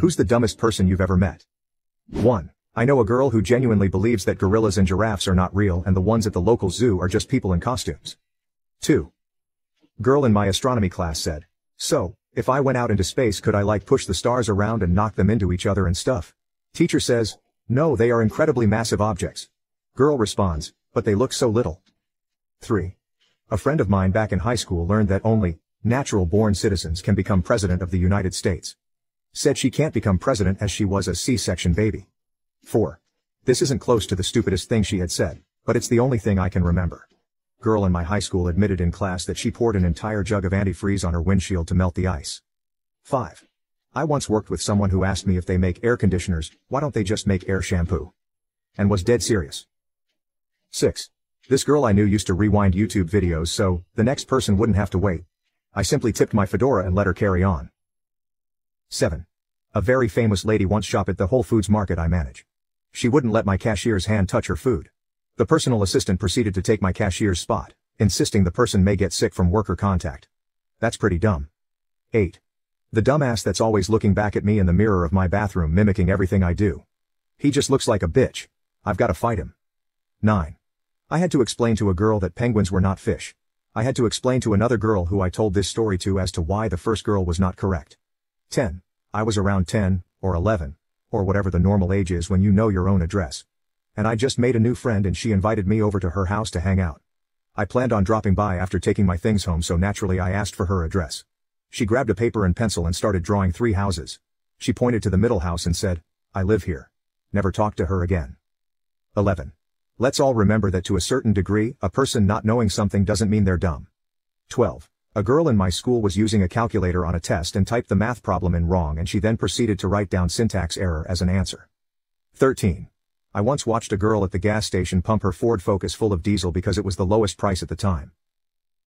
Who's the dumbest person you've ever met? 1. I know a girl who genuinely believes that gorillas and giraffes are not real and the ones at the local zoo are just people in costumes. 2. Girl in my astronomy class said, "So, if I went out into space could I push the stars around and knock them into each other and stuff?" Teacher says, "No, they are incredibly massive objects." Girl responds, "But they look so little." 3. A friend of mine back in high school learned that only natural-born citizens can become president of the United States. Said she can't become president as she was a C-section baby. 4. This isn't close to the stupidest thing she had said, but it's the only thing I can remember. Girl in my high school admitted in class that she poured an entire jug of antifreeze on her windshield to melt the ice. 5. I once worked with someone who asked me if they make air conditioners, why don't they just make air shampoo? And was dead serious. 6. This girl I knew used to rewind YouTube videos so the next person wouldn't have to wait. I simply tipped my fedora and let her carry on. 7. A very famous lady once shopped at the Whole Foods market I manage. She wouldn't let my cashier's hand touch her food. The personal assistant proceeded to take my cashier's spot, insisting the person may get sick from worker contact. That's pretty dumb. 8. The dumbass that's always looking back at me in the mirror of my bathroom mimicking everything I do. He just looks like a bitch. I've got to fight him. 9. I had to explain to a girl that penguins were not fish. I had to explain to another girl who I told this story to as to why the first girl was not correct. 10. I was around 10, or 11, or whatever the normal age is when you know your own address. And I just made a new friend and she invited me over to her house to hang out. I planned on dropping by after taking my things home so naturally I asked for her address. She grabbed a paper and pencil and started drawing 3 houses. She pointed to the middle house and said, "I live here." Never talked to her again. 11. Let's all remember that to a certain degree, a person not knowing something doesn't mean they're dumb. 12. A girl in my school was using a calculator on a test and typed the math problem in wrong and she then proceeded to write down syntax error as an answer. 13. I once watched a girl at the gas station pump her Ford Focus full of diesel because it was the lowest price at the time.